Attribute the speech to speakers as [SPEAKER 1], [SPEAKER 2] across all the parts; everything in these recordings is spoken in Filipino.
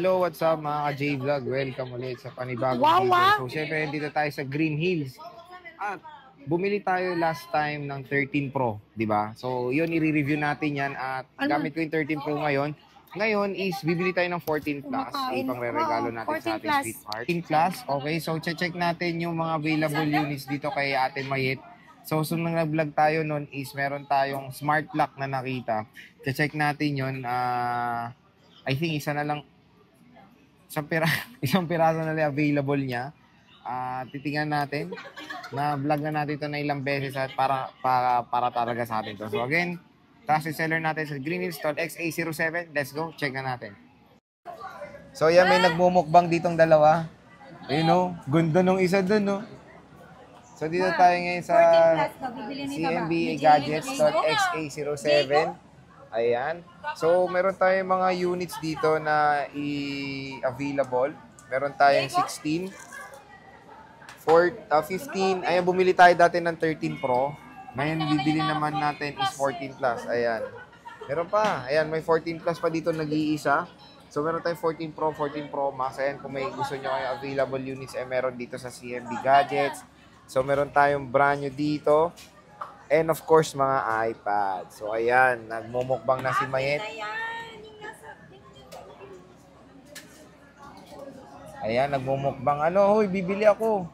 [SPEAKER 1] hello, what's up mga ka-J-Vlog? Welcome ulit sa panibagong video. So, syempre, dito tayo sa Green Hills. At bumili tayo last time ng 13 Pro, di ba? So, yun, i-review natin yan. At gamit ko yung 13 Pro ngayon. Ngayon is, bibili tayo ng 14 Plus. Ipang re-regalo natin sa ating sweetheart. 14 Plus, okay. So, check natin yung mga available units dito kay Ate Mayet. So, sunod na vlog tayo nun is, meron tayong smart lock na nakita. Check natin yun. I think isa na lang, isang piraso na lang available niya. Titingnan natin. Na vlog na natin ito na ilang beses at para talaga sa atin to. So again, taas yung seller natin sa Green Hills Store XA07. Let's go, check na natin. So yan, may nagmumukbang ditong dalawa. Ayun o, gundo nung isa dun o. So dito tayo ngayon sa CMB Gadgets XA07. Ayan. So, meron tayong mga units dito na available. Meron tayong 16, 15. Ayan, bumili tayo dati ng 13 Pro. Ngayon, bibili naman natin is 14 Plus. Ayan. Meron pa. Ayan, may 14 Plus pa dito nag-iisa. So, meron tayong 14 Pro, 14 Pro Max. Ayan, kung may gusto nyo kayo available units, meron dito sa CMB Gadgets. So, meron tayong brand new dito. And of course, mga iPad. So, ayan. Nagmumukbang na si Mayet. Ayan, nagmumukbang. Ano, huy, bibili ako.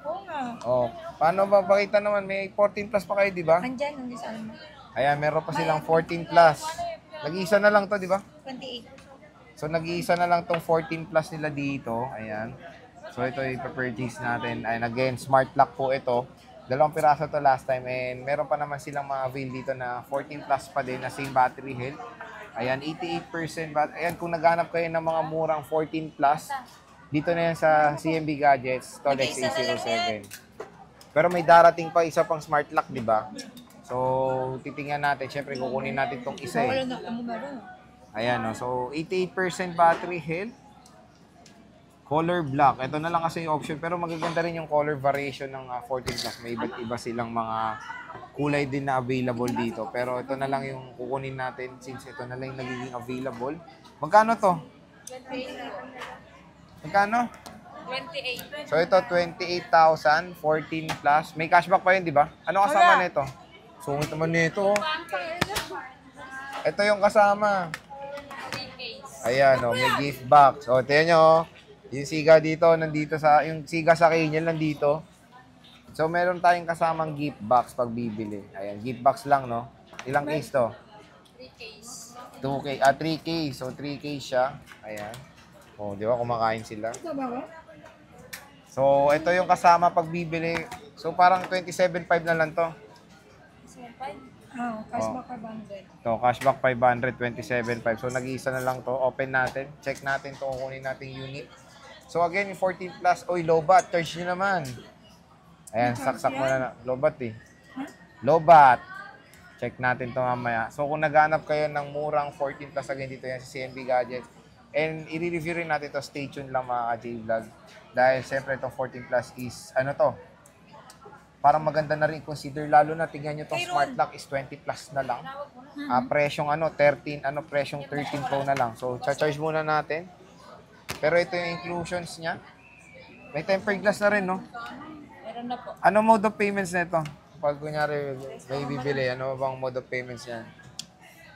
[SPEAKER 2] Oo nga.
[SPEAKER 1] Oh, paano ba? Pakita naman. May 14 plus pa kayo, di ba?
[SPEAKER 2] Andyan, nandun sa ano.
[SPEAKER 1] Ayan, meron pa silang 14 plus. Nag-iisa na lang to, di ba?
[SPEAKER 2] 28.
[SPEAKER 1] So, nag-iisa na lang tong 14 plus nila dito. Ayan. So, ito i-purchase natin. Ayan, again, smart lock po ito. 2 piraso to last time and meron pa naman silang mga avail dito na 14 plus pa din na same battery health. Ayan, 88% ayan, kung naghanap kayo ng mga murang 14 plus, dito na yan sa CMB Gadgets, Tolex A07. Pero may darating pa isa pang smart lock, di ba? So, titingnan natin. Siyempre, kukunin natin tong isa eh. Ayan, no? So, 88% battery health. Color black. Ito na lang kasi yung option. Pero magaganda rin yung color variation ng 14 Plus. May iba't iba silang mga kulay din na available dito. Pero ito na lang yung kukunin natin since ito na lang yung nagiging available. Magkano to?
[SPEAKER 2] 28.
[SPEAKER 1] Magkano?
[SPEAKER 2] 28.
[SPEAKER 1] So ito, 28,000, 14 Plus. May cashback pa yun, di ba? Ano kasama nito? Sungit naman nito. Ito yung kasama. Ayan, oh, may gift box. O, tingnan nyo, oh. Yung siga dito, nandito yung siga sa kanya nandito. So, meron tayong kasamang gift box pag bibili. Ayan, gift box lang, no? Ilang case to?
[SPEAKER 2] 3 case.
[SPEAKER 1] 3 case. So, 3 case siya. Ayan. Oh, di ba? Kumakain sila. So, ito yung kasama pag bibili. So, parang 27.5 na lang to.
[SPEAKER 2] 7.5? Oh, cashback 500.
[SPEAKER 1] To, cashback 500, 27.5. So, nag-iisa na lang to. Open natin. Check natin to. Kukunin natin unit. So again, yung 14 plus, oy, lobat, charge nyo naman. Ayan, saksak mo na. Lobat eh. Lobat. Check natin to mamaya. So kung naghanap kayo ng murang 14 plus, again, dito yan sa CMB Gadgets. And i-review rin natin to, stay tuned lang mga J-Vlog. Dahil siyempre itong 14 plus is, ano to, parang maganda na rin consider, lalo na tingnan nyo itong smart lock is 20 plus na lang. Presyong 13, presyong 13 Pro na lang. So charge muna natin. Pero ito yung inclusions niya. May tempered glass na rin, no?
[SPEAKER 2] Meron na po.
[SPEAKER 1] Ano mode of payments na ito? Pag kunyari may bibili, ano bang mode of payments niya?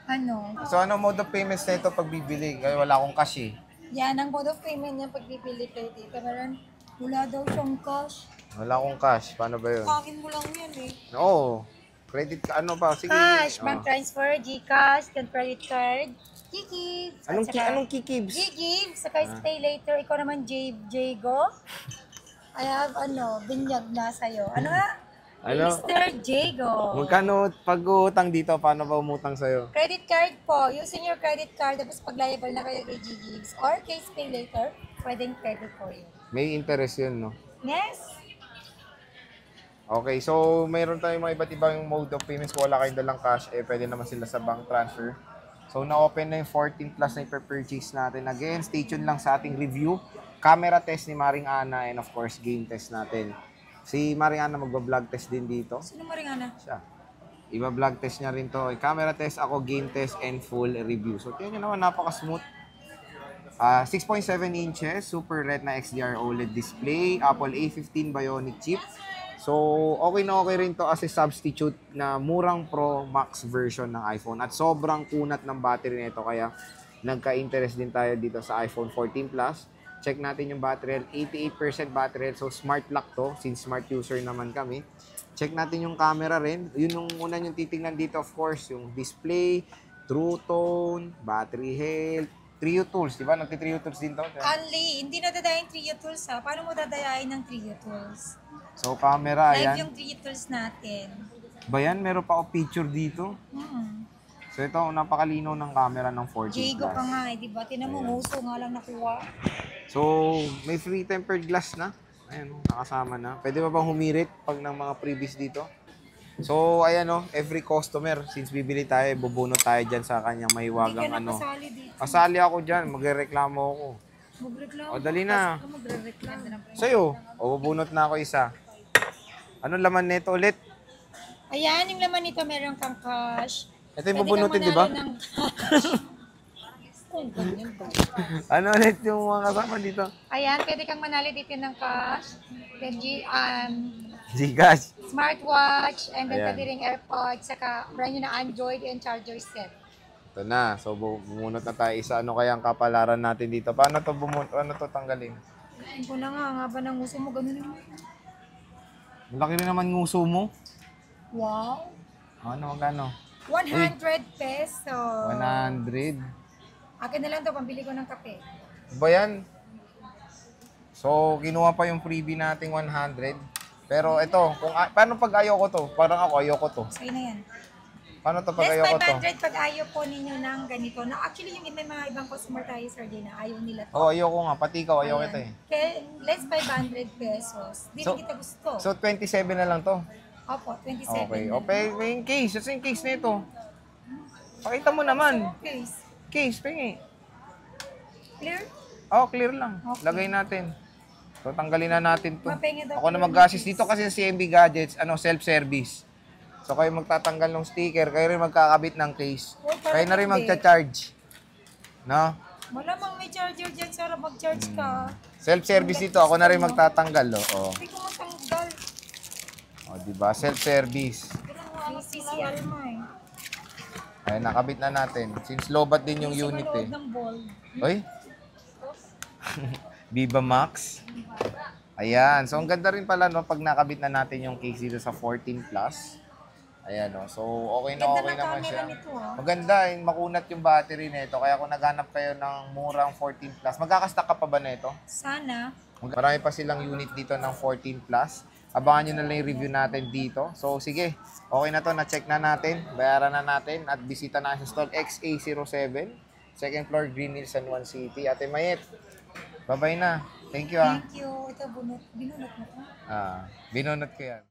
[SPEAKER 2] Ano?
[SPEAKER 1] So, ano mode of payments na ito pag bibili? Kaya wala akong cash eh.
[SPEAKER 2] Yan, ang mode of payment niya pag bibili kayo dito. Meron, wala daw siyang cash.
[SPEAKER 1] Wala akong cash. Paano ba yun?
[SPEAKER 2] Kakin mo lang yan eh.
[SPEAKER 1] Oo. Credit ka, ano ba? Sige.
[SPEAKER 2] Cash,
[SPEAKER 1] Oh.
[SPEAKER 2] bank transfer, GCash, credit card, Kikibs.
[SPEAKER 1] Anong kikibs?
[SPEAKER 2] Kikibs, saka stay later. Ikaw naman, Jago. I have, binyag na sa'yo. Ano nga?
[SPEAKER 1] Ano?
[SPEAKER 2] Mr. Jago.
[SPEAKER 1] Magkano pag utang dito? Paano ba umutang sa'yo?
[SPEAKER 2] Credit card po. Using your credit card, tapos pag liable na kayo kay Gigibs or kay Pay Later, pwedeng credit po yun.
[SPEAKER 1] May interest yun, no?
[SPEAKER 2] Yes.
[SPEAKER 1] Okay, so mayroon tayong mga iba't ibang mode of payments. Kung wala kayong dalang cash, pwede naman sila sa bank transfer. So, na-open na yung 14 plus na i-purchase natin. Again, stay tuned lang sa ating review. Camera test ni Maring Ana and of course, game test natin. Si Maring Ana magba-vlog test din dito.
[SPEAKER 2] Sino mo rin, Ana?
[SPEAKER 1] Siya. Iba-vlog test niya rin to. Camera test, ako game test and full review. So, tingnan nyo naman, napaka-smooth. 6.7 inches, Super Retina XDR OLED display, Apple A15 Bionic chip. So, okay na okay rin to as a substitute na murang Pro Max version ng iPhone. At sobrang kunat ng battery nito kaya nagka-interest din tayo dito sa iPhone 14 Plus. Check natin yung battery health, 88% battery health. So, smart lock to since smart user naman kami. Check natin yung camera rin. Yun yung una yung titingnan dito, of course, yung display, True Tone, battery health, Trio Tools, di ba? Nagti-Trio Tools din to.
[SPEAKER 2] Only, hindi na dadayin Trio Tools ha. Paano mo dadayain ng Trio Tools?
[SPEAKER 1] So, camera,
[SPEAKER 2] Live
[SPEAKER 1] ayan.
[SPEAKER 2] yung Trio Tools natin.
[SPEAKER 1] Ba yan? Meron pa ako picture dito. So, ito, napakalinaw ng camera ng 14
[SPEAKER 2] Jago
[SPEAKER 1] Plus.
[SPEAKER 2] ka nga eh, di ba? Tinan mo, nguso nga lang nakuha.
[SPEAKER 1] So, may free tempered glass na. Ayan, nakasama na. Pwede ba bang humirit pag ng mga previous dito? So, ayan every customer, since bibili tayo, bubunot tayo dyan sa kanyang
[SPEAKER 2] Hindi
[SPEAKER 1] mahiwagang
[SPEAKER 2] ka na pasali dito.
[SPEAKER 1] Pasali ako dyan, magreklamo ako.
[SPEAKER 2] Magreklamo.
[SPEAKER 1] O, dali na.
[SPEAKER 2] Ka magreklamo.
[SPEAKER 1] Sa'yo, bubunot na ako isa. Anong laman nito ulit?
[SPEAKER 2] Ayan, yung laman nito meron kang cash.
[SPEAKER 1] Ito yung bubunutin, di ba?
[SPEAKER 2] Pwede kang manalo ng cash. Kung ganyan ba?
[SPEAKER 1] Ano ulit yung mga kasama dito?
[SPEAKER 2] Ayan, pwede kang manalo dito ng cash. Then,
[SPEAKER 1] Gcash.
[SPEAKER 2] smartwatch, and then
[SPEAKER 1] Ayan.
[SPEAKER 2] pwede ring AirPods, saka brand new na Android and charger set.
[SPEAKER 1] Ito na. So, bumunot na tayo isa. Ano kaya ang kapalaran natin dito? Paano to ano to tanggalin?
[SPEAKER 2] Ayun ko na nga, ang haba ng uso mo, ganun naman.
[SPEAKER 1] Malaki rin naman nguso mo.
[SPEAKER 2] Wow!
[SPEAKER 1] Ano, magkano?
[SPEAKER 2] 100 pesos.
[SPEAKER 1] 100.
[SPEAKER 2] Akin na lang to, pambili ko ng kape.
[SPEAKER 1] Ba yan? So, kinuha pa yung freebie nating 100. Pero ito, paano pag ayaw ko to? Parang ako, ayaw ko to.
[SPEAKER 2] Sa'yo na yan.
[SPEAKER 1] Paano to pag
[SPEAKER 2] Less
[SPEAKER 1] ayaw ko to?
[SPEAKER 2] 500 pag ayaw po ninyo ng ganito. Na actually, yung may mga ibang customer tayo, sir, din na ayaw nila to.
[SPEAKER 1] Oo, ayaw ko nga. Pati ikaw, ayaw
[SPEAKER 2] Ayan.
[SPEAKER 1] kita eh.
[SPEAKER 2] Kaya less 500 pesos. Di
[SPEAKER 1] So-
[SPEAKER 2] rin kita gusto.
[SPEAKER 1] So, 27 na lang to.
[SPEAKER 2] Opo, 27
[SPEAKER 1] Okay.
[SPEAKER 2] na.
[SPEAKER 1] Okay, yung case. Ito yung case nito. Pakita mo naman.
[SPEAKER 2] Okay.
[SPEAKER 1] Case, pingi.
[SPEAKER 2] Clear?
[SPEAKER 1] Oh, clear lang.
[SPEAKER 2] Okay.
[SPEAKER 1] Lagay natin. So, tanggalin na natin to.
[SPEAKER 2] Mapengi daw
[SPEAKER 1] Ako na
[SPEAKER 2] clear
[SPEAKER 1] mag-assist
[SPEAKER 2] na
[SPEAKER 1] dito kasi sa CMB Gadgets, self-service. So, kayo magtatanggal ng sticker, kayo rin magkakabit ng case.
[SPEAKER 2] Oh, parang
[SPEAKER 1] Kayo na rin
[SPEAKER 2] hindi.
[SPEAKER 1] magcha-charge. No?
[SPEAKER 2] Malamang may charger dyan, sir. Mag-charge ka.
[SPEAKER 1] Self-service dito, ako na rin magtatanggal. Oh.
[SPEAKER 2] Hindi ko matanggal.
[SPEAKER 1] Oh, di ba? Self-service.
[SPEAKER 2] CC Almay.
[SPEAKER 1] Ay, nakabit na natin. Since lobat din yung
[SPEAKER 2] Kasi
[SPEAKER 1] unit
[SPEAKER 2] manood
[SPEAKER 1] eh.
[SPEAKER 2] ng ball.
[SPEAKER 1] Oy. Viva Max. Ayan. So, ang ganda rin pala, no, pag nakabit na natin yung case dito sa 14 Plus. Ayan, no. So, okay na
[SPEAKER 2] Ganda
[SPEAKER 1] okay
[SPEAKER 2] ng
[SPEAKER 1] naman
[SPEAKER 2] camera
[SPEAKER 1] siya.
[SPEAKER 2] nito, ah.
[SPEAKER 1] Maganda, makunat yung battery nito. Kaya kung naghanap kayo ng murang 14 Plus, magkakastock ka pa ba nito?
[SPEAKER 2] Sana.
[SPEAKER 1] Marami pa silang unit dito ng 14 Plus. Abangan nyo na lang yung review natin dito. So, sige. Okay na to. Na-check na natin. Bayaran na natin. At bisita na sa stall XA07. Second floor, Green Hills, San Juan City. Ate Mayet. Bye-bye na. Thank you, ah.
[SPEAKER 2] Thank you. Ito, binunot mo ko.
[SPEAKER 1] Binunot ko yan.